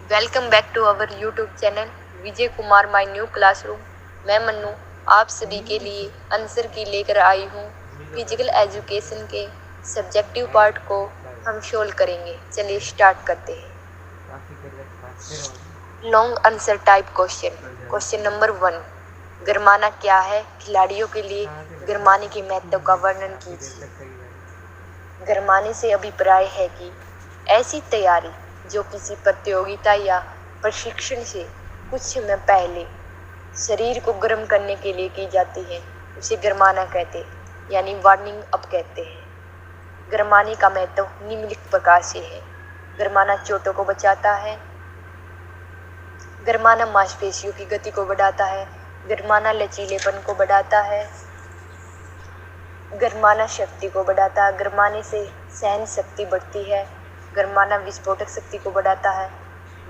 Welcome back to our YouTube channel Vijay Kumar my new classroom. मैं मन्नू आप सभी के लिए आंसर की लेकर आई हूँ। फिजिकल एजुकेशन के सब्जेक्टिव पार्ट को हम सोल्व करेंगे। चलिए स्टार्ट करते हैं। Long answer type question. Question number 1, गरमाना क्या है? खिलाड़ियों के लिए गरमाने के महत्व का वर्णन कीजिए। गरमाने से अभिप्राय है कि ऐसी तैयारी जो किसी प्रतियोगिता या प्रशिक्षण से कुछ समय पहले शरीर को गर्म करने के लिए की जाती है उसे गरमाना कहते हैं, यानी वार्मिंग अप कहते हैं। गरमाने का महत्व निम्नलिखित प्रकार से है। गरमाना चोटों को बचाता है। गरमाना मांसपेशियों की गति को बढ़ाता है। गरमाना लचीलेपन को बढ़ाता है। गरमाना शक्ति को बढ़ाता है। गरमाने से सहन शक्ति बढ़ती है। गरमाना विस्फोटक शक्ति को बढ़ाता है।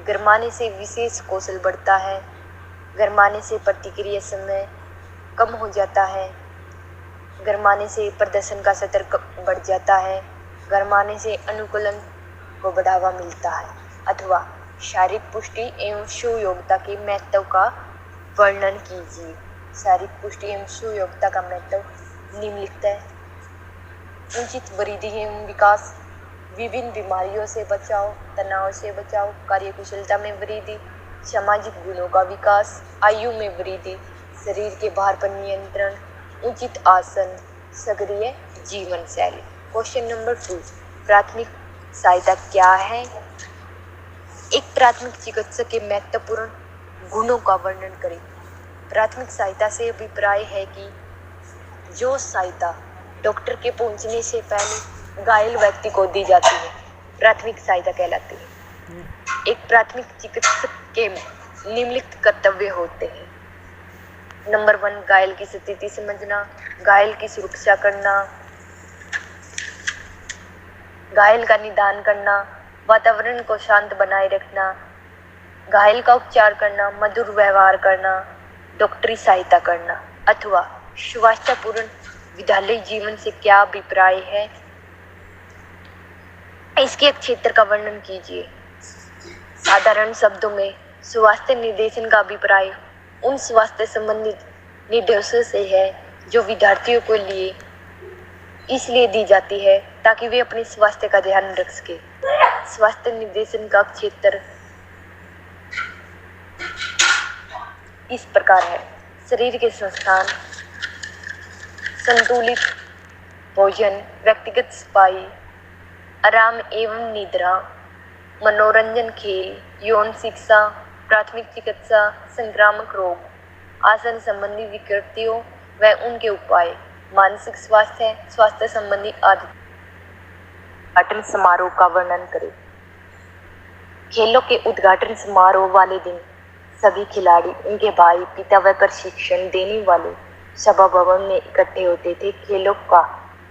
गरमाने से विशेष कौशल बढ़ता है। गरमाने से प्रतिक्रिया समय कम हो जाता है। गरमाने से प्रदर्शन का स्तर बढ़ जाता है। गरमाने से अनुकूलन को बढ़ावा मिलता है। अथवा शारीरिक पुष्टि एवं सुयोग्यता के महत्व का वर्णन कीजिए। शारीरिक पुष्टि एवं सुयोग्यता का महत्व निम्नलिखित है। उचित वृद्धि एवं विकास, विभिन्न बीमारियों से बचाव, तनाव से बचाव, कार्यकुशलता में वृद्धि, सामाजिक गुणों का विकास, आयु में वृद्धि, शरीर के भार पर नियंत्रण, उचित आसन, सक्रिय जीवन शैली। क्वेश्चन नंबर 2, प्राथमिक सहायता क्या है? एक प्राथमिक चिकित्सक के महत्वपूर्ण गुणों का वर्णन करें। प्राथमिक सहायता से अभिप्राय है कि जो सहायता डॉक्टर के पहुंचने से पहले घायल व्यक्ति को दी जाती है प्राथमिक सहायता कहलाती है। एक प्राथमिक चिकित्सक के निम्नलिखित कर्तव्य होते हैं। नंबर 1, घायल की स्थिति समझना, घायल की सुरक्षा करना, घायल का निदान करना, वातावरण को शांत बनाए रखना, घायल का उपचार करना, मधुर व्यवहार करना, डॉक्टरी सहायता करना। अथवा स्वास्थ्यपूर्ण विद्यालय जीवन से क्या अभिप्राय है? इसके क्षेत्र का वर्णन कीजिए। साधारण शब्दों में स्वास्थ्य निर्देशन का अभिप्राय उन स्वास्थ्य संबंधित निर्देशों से है जो विद्यार्थियों को लिए इसलिए दी जाती है ताकि वे अपने स्वास्थ्य का ध्यान रख सके। स्वास्थ्य निर्देशन का क्षेत्र इस प्रकार है। शरीर के संस्थान, संतुलित भोजन, व्यक्तिगत सफाई, आराम एवं निद्रा, मनोरंजन, खेल, यौन शिक्षा, प्राथमिक चिकित्सा, संक्रामक रोग, आसन संबंधी विकृतियों व उनके उपाय, मानसिक स्वास्थ्य, स्वास्थ्य संबंधी आदत। उद्घाटन समारोह का वर्णन करें। खेलों के उद्घाटन समारोह वाले दिन सभी खिलाड़ी, उनके भाई, पिता व प्रशिक्षण देने वाले सभा भवन में इकट्ठे होते थे। खेलों का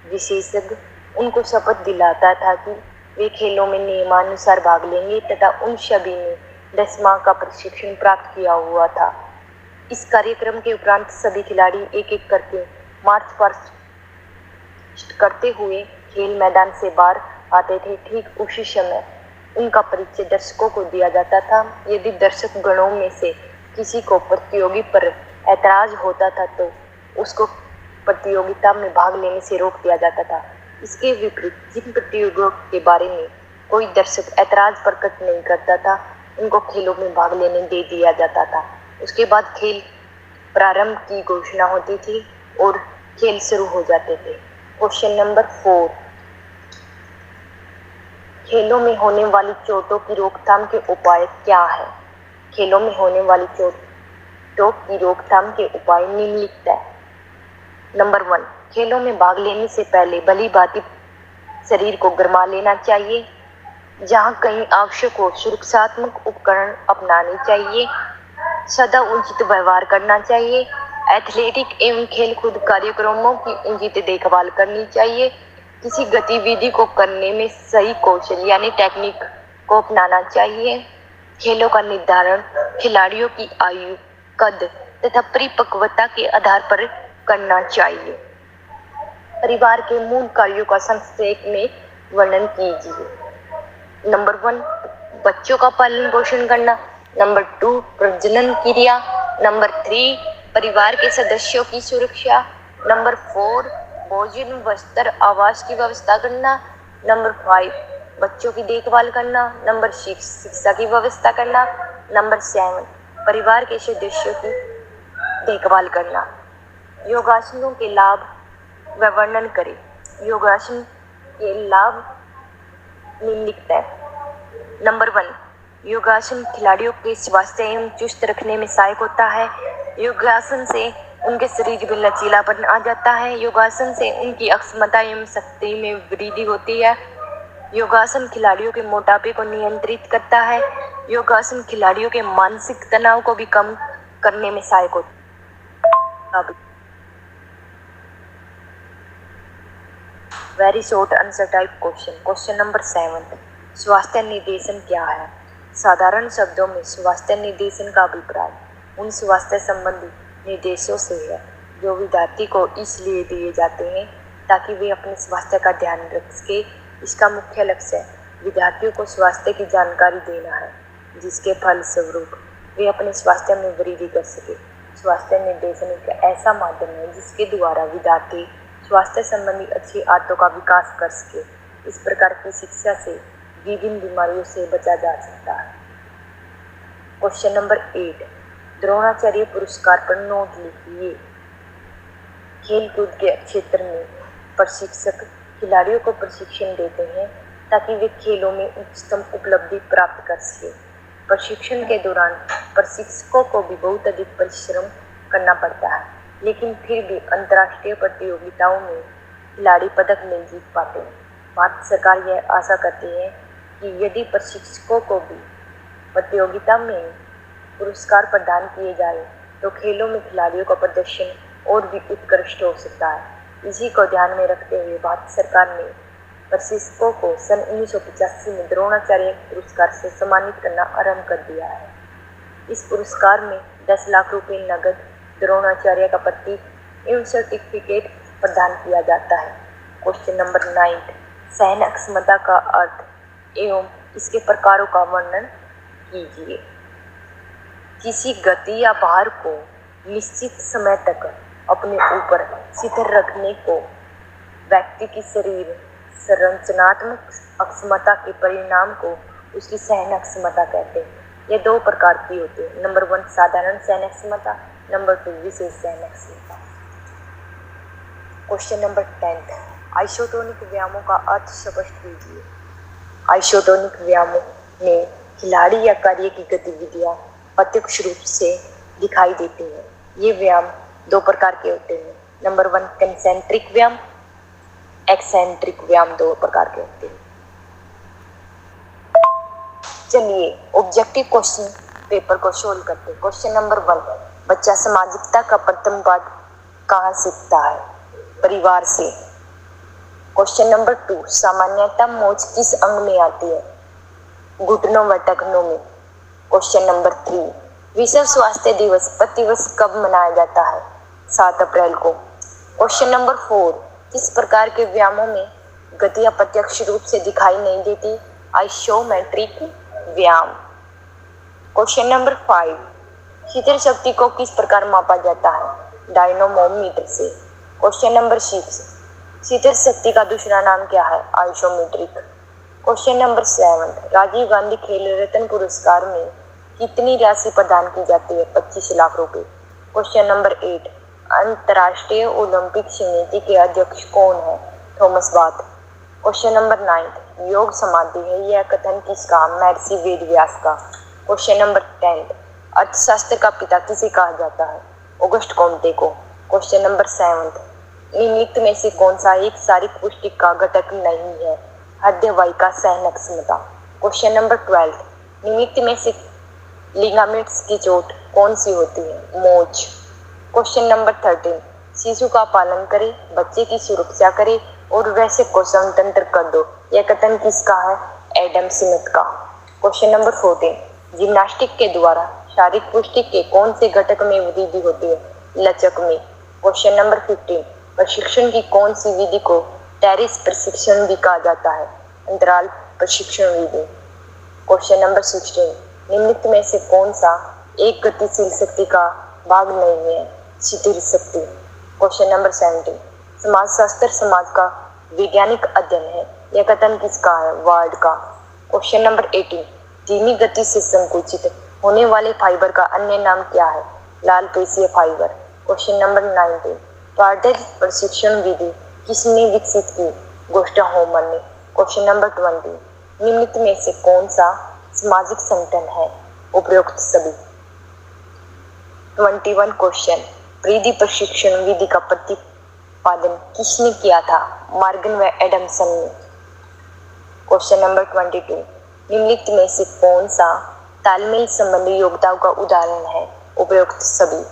विशेषज्ञ उनको शपथ दिलाता था कि वे खेलों में नियमानुसार भाग लेंगे तथा उन सभी ने 10 माह का प्रशिक्षण प्राप्त किया हुआ था। इस कार्यक्रम के उपरांत सभी खिलाड़ी एक एक करके मार्च पास्ट करते हुए खेल मैदान से बाहर आते थे। ठीक उसी समय उनका परिचय दर्शकों को दिया जाता था। यदि दर्शक गणों में से किसी को प्रतियोगी पर ऐतराज होता था तो उसको प्रतियोगिता में भाग लेने से रोक दिया जाता था। इसके विपरीत जिन प्रतियोगियों के बारे में कोई दर्शक ऐतराज प्रकट नहीं करता था उनको खेलों में भाग लेने दे दिया जाता था। उसके बाद खेल प्रारंभ की घोषणा होती थी और खेल शुरू हो जाते थे। क्वेश्चन नंबर 4, खेलों में होने वाली चोटों की रोकथाम के उपाय क्या है? खेलों में होने वाली चोटों की रोकथाम के उपाय निम्नलिखित है। नंबर 1, खेलों में भाग लेने से पहले भली भांति शरीर को गरमा लेना चाहिए। जहां कहीं आवश्यक हो सुरक्षात्मक उपकरण अपनाने चाहिए। सदा उचित व्यवहार करना चाहिए। एथलेटिक एवं खेलकूद कार्यक्रमों की उचित देखभाल करनी चाहिए। किसी गतिविधि को करने में सही कौशल यानी टेक्निक को अपनाना चाहिए। खेलों का निर्धारण खिलाड़ियों की आयु, कद तथा परिपक्वता के आधार पर करना चाहिए। परिवार के मूल कार्यों का संक्षेप में वर्णन कीजिए। नंबर 1, बच्चों का पालन पोषण करना। नंबर 2 प्रजनन क्रिया। नंबर 3 परिवार के सदस्यों की सुरक्षा। नंबर 4 भोजन वस्त्र आवास की व्यवस्था करना। नंबर 5 बच्चों की देखभाल करना। नंबर 6 शिक्षा की व्यवस्था करना। नंबर 7 परिवार के सदस्यों की देखभाल करना। योगासनों के लाभ व वर्णन करें। योगासन के लाभ निम्नलिखित है। नंबर 1 योगासन खिलाड़ियों के स्वास्थ्य एवं चुस्त रखने में सहायक होता है। योगासन से उनके शरीर में लचीलापन आ जाता है। योगासन से उनकी अक्षमता एवं शक्ति में वृद्धि होती है। योगासन खिलाड़ियों के मोटापे को नियंत्रित करता है। योगासन खिलाड़ियों के मानसिक तनाव को भी कम करने में सहायक होता है। Very short answer type question. Question number 7 स्वास्थ्य निर्देशन क्या है? साधारण शब्दों में स्वास्थ्य निर्देशन का अभिप्राय उन स्वास्थ्य संबंधी निर्देशों से है जो विद्यार्थी को इसलिए दिए जाते हैं ताकि वे अपने स्वास्थ्य का ध्यान रख सके। इसका मुख्य लक्ष्य विद्यार्थियों को स्वास्थ्य की जानकारी देना है जिसके फलस्वरूप वे अपने स्वास्थ्य में वृद्धि कर सके। स्वास्थ्य निर्देशन एक ऐसा माध्यम है जिसके द्वारा विद्यार्थी स्वास्थ्य संबंधी अच्छी आदतों का विकास कर सके। इस प्रकार की शिक्षा से विभिन्न बीमारियों से बचा जा सकता है। क्वेश्चन नंबर 8 द्रोणाचार्य पुरस्कार पर नोट लिखिए। खेलकूद के क्षेत्र में प्रशिक्षक खिलाड़ियों को प्रशिक्षण देते हैं ताकि वे खेलों में उच्चतम उपलब्धि प्राप्त कर सके। प्रशिक्षण के दौरान प्रशिक्षकों को भी बहुत अधिक परिश्रम करना पड़ता है, लेकिन फिर भी अंतर्राष्ट्रीय प्रतियोगिताओं में खिलाड़ी पदक नहीं जीत पाते। भारत सरकार यह आशा करती है कि यदि प्रशिक्षकों को भी प्रतियोगिता में पुरस्कार प्रदान किए जाए तो खेलों में खिलाड़ियों का प्रदर्शन और भी उत्कृष्ट हो सकता है। इसी को ध्यान में रखते हुए भारत सरकार ने प्रशिक्षकों को सन 1985 में द्रोणाचार्य पुरस्कार से सम्मानित करना आरंभ कर दिया है। इस पुरस्कार में 10 लाख रुपए नगद, द्रोणाचार्य का प्रतीक एवं सर्टिफिकेट प्रदान किया जाता है। क्वेश्चन नंबर 9 सहन अक्षमता का अर्थ एवं इसके प्रकारों का वर्णन कीजिए। किसी गति या भार को निश्चित समय तक अपने ऊपर स्थिर रखने को व्यक्ति की शरीर संरचनात्मक अक्षमता के परिणाम को उसकी सहन अक्षमता कहते हैं। ये 2 प्रकार की होती है। नंबर 1 साधारण सहन अक्षमता, नंबर 2 विशेष सहन अक्षमता। क्वेश्चन नंबर 10 आइसोटोनिक व्यायामों का अर्थ स्पष्ट कीजिए। आइसोटोनिक व्यायामों में खिलाड़ी या कार्य की गतिविधियां प्रत्यक्ष रूप से दिखाई देती हैं। ये व्यायाम 2 प्रकार के होते हैं। नंबर 1 कंसेंट्रिक व्यायाम, एक्सेंट्रिक व्यायाम 2 प्रकार के होते हैं। चलिए ऑब्जेक्टिव क्वेश्चन पेपर को सोल्व करते हैं। क्वेश्चन नंबर 1 बच्चा सामाजिकता का प्रथम पाठ कहाँ सीखता है? परिवार से। क्वेश्चन नंबर 2 सामान्यतः मोच किस अंग में आती है? घुटनों व टखनों में। क्वेश्चन नंबर 3 विश्व स्वास्थ्य दिवस प्रतिवर्ष कब मनाया जाता है? 7 अप्रैल को। क्वेश्चन नंबर 4 किस प्रकार के व्यायामों में गतियां प्रत्यक्ष रूप से दिखाई नहीं देती? आइसोमेट्रिक व्यायाम। क्वेश्चन नंबर 5 शीतल शक्ति को किस प्रकार मापा जाता है? डायनोमोमीटर से। क्वेश्चन नंबर 6 शीतल शक्ति का दूसरा नाम क्या है? Isometric. Question number 7 Rajiv Gandhi Khel Ratna पुरस्कार में कितनी राशि प्रदान की जाती है? 25 लाख रुपए। क्वेश्चन नंबर 8 अंतर्राष्ट्रीय ओलंपिक समिति के अध्यक्ष कौन है? Thomas bath. क्वेश्चन नंबर 9 योग समाधि है यह कथन किसका? महर्षि वेदव्यास का। क्वेश्चन नंबर 10 अर्थशास्त्र का पिता किसे कहा जाता है? ऑगस्ट कॉम्टे को। क्वेश्चन नंबर 7 निम्नलिखित में से कौन सा एक शारीरिक पुष्टि का घटक नहीं है? हृदय-वाहिका सहन अक्षमता। क्वेश्चन नंबर 12 निम्नलिखित में से लिगामेंट्स की चोट कौन सी होती है? मोच। क्वेश्चन नंबर 13 शिशु का पालन करें, बच्चे की सुरक्षा करें और वैसे को स्वतंत्र कर दो यह कथन किसका है? एडम स्मिथ का। क्वेश्चन नंबर 14 जिम्नास्टिक के द्वारा शारीरिक पुष्टि के कौन से घटक में वृद्धि होती है? लचक में। क्वेश्चन नंबर 15 प्रशिक्षण की कौन सी विधि को टेरिस प्रशिक्षण भी कहा जाता है? अंतराल प्रशिक्षण विधि। क्वेश्चन नंबर 16, निम्नलिखित में से कौन सा एक गतिशील शक्ति का भाग नहीं है? शिथिल शक्ति। क्वेश्चन नंबर 17, समाजशास्त्र समाज का वैज्ञानिक अध्ययन है, यह कथन किसका है? वार्ड का। क्वेश्चन नंबर 18, धीमी गति से संकुचित होने वाले फाइबर का अन्य नाम क्या है? लाल पेशीय फाइबर। क्वेश्चन नंबर 19, पारदर्शी प्रशिक्षण विधि किसने विकसित की? गुस्टाव होमर ने। क्वेश्चन नंबर 20, निम्नलिखित में से कौन सा सामाजिक संगठन है? उपरोक्त सभी। 21 क्वेश्चन, वृद्धि प्रशिक्षण विधि का प्रतिपादन किसने किया था? मॉर्गन व एडमसन ने। क्वेश्चन नंबर 22, निम्नलिखित में से कौन सा तालमेल संबंधी योग्यताओं का उदाहरण है? उपरोक्त सभी।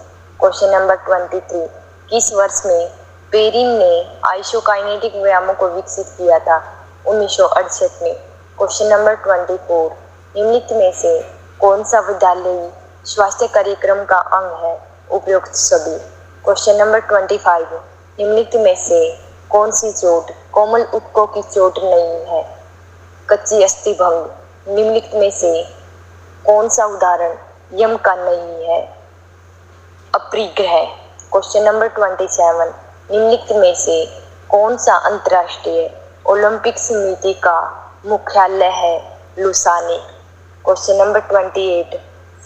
क्वेश्चन नंबर 23, किस वर्ष में पेरिन ने आइसोकाइनेटिक व्यायामों को विकसित किया था? 1968 में। क्वेश्चन नंबर 24, निम्नलिखित में से कौन सा विद्यालयी स्वास्थ्य कार्यक्रम का अंग है? उपरोक्त सभी। क्वेश्चन नंबर 25, निम्नलिखित में से कौन सी चोट कोमल ऊतकों की चोट नहीं है? कच्ची अस्थिभंग। निम्नलिखित में से कौन सा उदाहरण यम का नहीं है? अपरिग्रह। क्वेश्चन नंबर 27, निम्नलिखित में से कौन सा अंतर्राष्ट्रीय ओलंपिक समिति का मुख्यालय है? लुसाने। क्वेश्चन नंबर 28,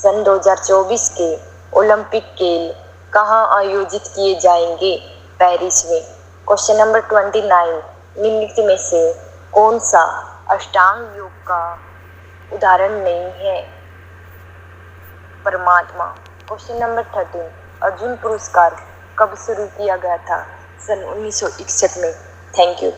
सन 2024 के ओलंपिक खेल कहाँ आयोजित किए जाएंगे? पेरिस में। क्वेश्चन नंबर 29, निम्नलिखित में से कौन सा अष्टांग योग का उदाहरण नहीं है? परमात्मा। क्वेश्चन नंबर 13, अर्जुन पुरस्कार कब शुरू किया गया था? सन 1961 में। Thank you.